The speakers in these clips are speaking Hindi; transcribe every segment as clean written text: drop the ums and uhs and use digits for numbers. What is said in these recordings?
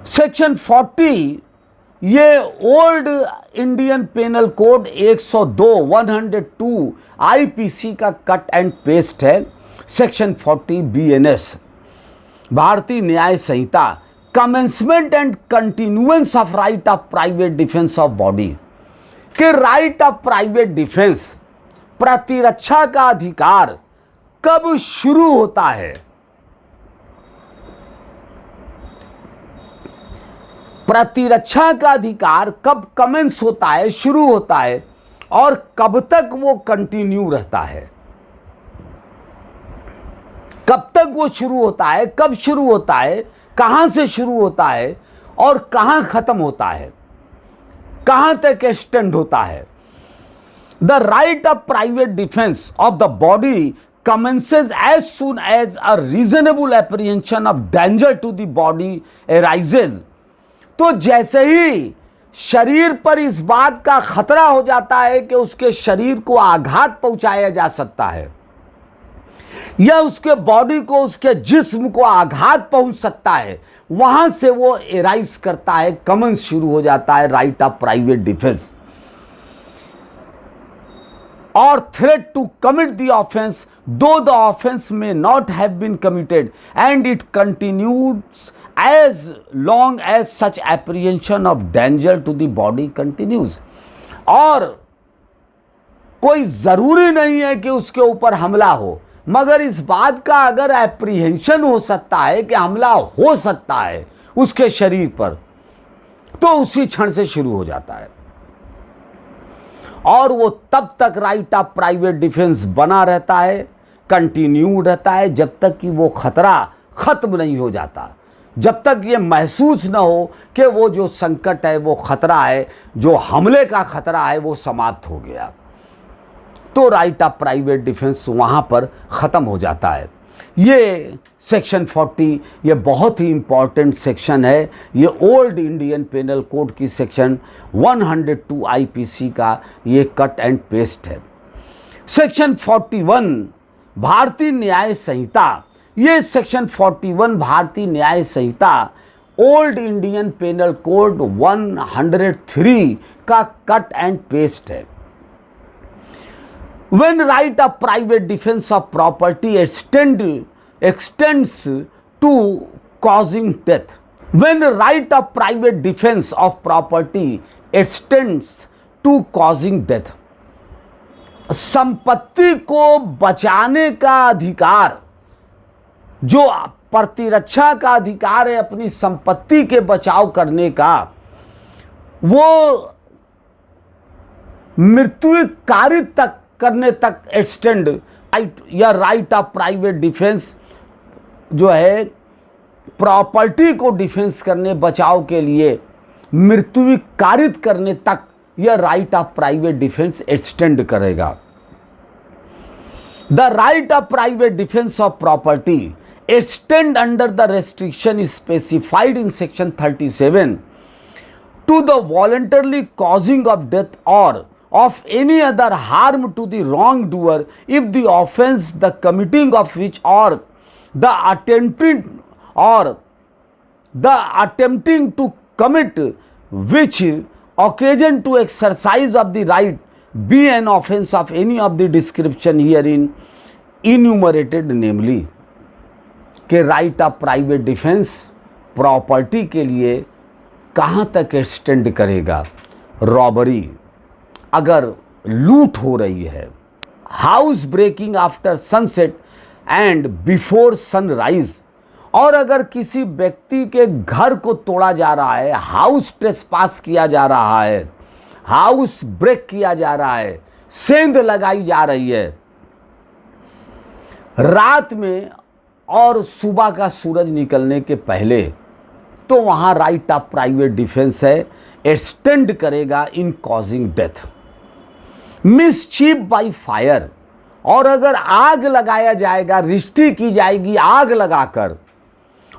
सेक्शन 40 ये old Indian penal code 102 IPC का कट एंड पेस्ट है। Section 40 BNS Bharatiya Nyaya Sanhita commencement and continuance of right of private defence of body के राइट ऑफ प्राइवेट डिफेंस प्रतिरक्षा का अधिकार कब शुरू होता है, प्रतिरक्षा का अधिकार कब कमेंस होता है, शुरू होता है और कब तक वो कंटिन्यू रहता है, कब तक वो शुरू होता है, कब शुरू होता है, कहां से शुरू होता है और कहां खत्म होता है, कहां तक एक्सटेंड होता है। The right of private defence of the body commences as soon as a reasonable apprehension of danger to the body arises। तो जैसे ही शरीर पर इस बात का खतरा हो जाता है कि उसके शरीर को आघात पहुंचाया जा सकता है या उसके बॉडी को, उसके जिस्म को आघात पहुंच सकता है, वहां से वो एराइज करता है, कमेंस शुरू हो जाता है right of private defence or threat to commit the offense though the offense may not have been committed, and it continues as long as such apprehension of danger to the body continues। और कोई जरूरी नहीं है कि उसके ऊपर हमला हो, मगर इस बात का अगर एप्रीहेंशन हो सकता है कि हमला हो सकता है उसके शरीर पर, तो उसी क्षण से शुरू हो जाता है और वो तब तक राइट ऑफ प्राइवेट डिफेंस बना रहता है, कंटिन्यू रहता है, जब तक कि वो खतरा खत्म नहीं हो जाता, जब तक ये महसूस न हो कि वो जो संकट है, वो खतरा है, जो हमले का खतरा है, वो समाप्त हो गया, तो राइट ऑफ प्राइवेट डिफेंस वहां पर खत्म हो जाता है। ये सेक्शन 40 ये बहुत ही इंपॉर्टेंट सेक्शन है। ये ओल्ड इंडियन पेनल कोड की सेक्शन 102 आईपीसी का ये कट एंड पेस्ट है। सेक्शन 41 भारतीय न्याय संहिता, ये सेक्शन 41 भारतीय न्याय संहिता ओल्ड इंडियन पेनल कोड 103 का कट एंड पेस्ट है। When right of private defense of property extends to causing death, when right of private defense of property extends to causing death, संपत्ति को बचाने का अधिकार, जो प्रतिरक्षा का अधिकार है अपनी संपत्ति के बचाव करने का, वो मृत्यु कारित तक करने तक एक्सटेंड या राइट ऑफ प्राइवेट डिफेंस जो है प्रॉपर्टी को डिफेंस करने, बचाव के लिए मृत्यु कारित करने तक यह right of private defence extend करेगा। The right of private defence of property extend under the restriction specified in section 37 to the voluntarily causing of death और of any other harm to the wrongdoer if the offense the committing of which or the attempting to commit which occasion to exercise of the right be an offense of any of the description herein enumerated, namely कि right of private defence property के लिए कहाँ तक एक्सटेंड करेगा। रॉबरी, अगर लूट हो रही है, house breaking after sunset and before sunrise, और अगर किसी व्यक्ति के घर को तोड़ा जा रहा है, हाउस ट्रेसपास किया जा रहा है, हाउस ब्रेक किया जा रहा है, सेंध लगाई जा रही है रात में और सुबह का सूरज निकलने के पहले, तो वहां राइट ऑफ प्राइवेट डिफेंस है, एक्सटेंड करेगा in causing death. Mischief by fire, और अगर आग लगाया जाएगा, रिश्ती की जाएगी आग लगाकर,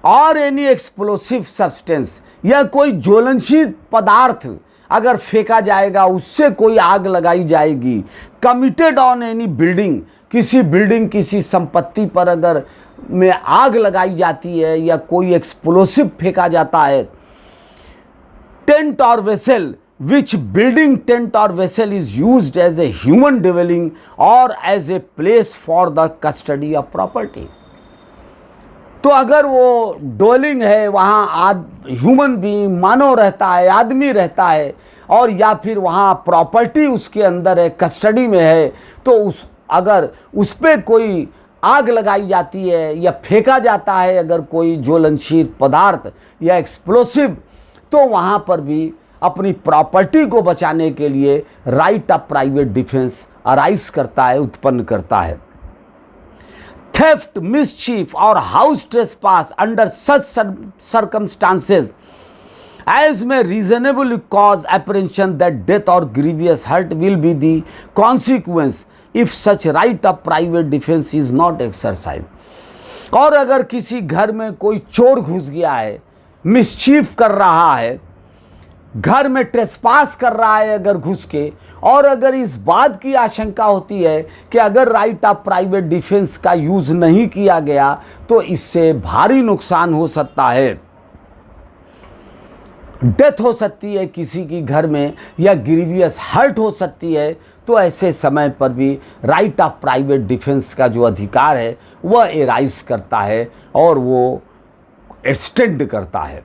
और एनी एक्सप्लोसिव सब्सटेंस या कोई ज्वलनशील पदार्थ अगर फेंका जाएगा, उससे कोई आग लगाई जाएगी, कमिटेड ऑन एनी बिल्डिंग, किसी बिल्डिंग किसी संपत्ति पर अगर में आग लगाई जाती है या कोई एक्सप्लोसिव फेंका जाता है, टेंट और vessel which building tent or vessel is used as a human dwelling or as a place for the custody of property। तो अगर वो डोलिंग है, वहाँ ह्यूमन बीइंग मानव रहता है, आदमी रहता है, और या फिर वहाँ प्रॉपर्टी उसके अंदर है, कस्टडी में है, तो अगर उस पर कोई आग लगाई जाती है या फेंका जाता है अगर कोई ज्वलनशील पदार्थ या एक्सप्लोसिव, तो वहाँ पर भी अपनी प्रॉपर्टी को बचाने के लिए right of private defence arise करता है, उत्पन्न करता है। थेफ्ट, मिसचीफ और house trespass under such circumstances as may reasonably cause apprehension that death or grievous hurt will be the consequence if such right of private defense is not exercised। और अगर किसी घर में कोई चोर घुस गया है, मिसचीफ कर रहा है, घर में ट्रेसपास कर रहा है अगर घुस के, और अगर इस बात की आशंका होती है कि अगर राइट ऑफ प्राइवेट डिफेंस का यूज नहीं किया गया तो इससे भारी नुकसान हो सकता है, डेथ हो सकती है किसी की घर में, या ग्रीवियस हर्ट हो सकती है, तो ऐसे समय पर भी राइट ऑफ प्राइवेट डिफेंस का जो अधिकार है वह एराइज करता है और वो एक्सटेंड करता है।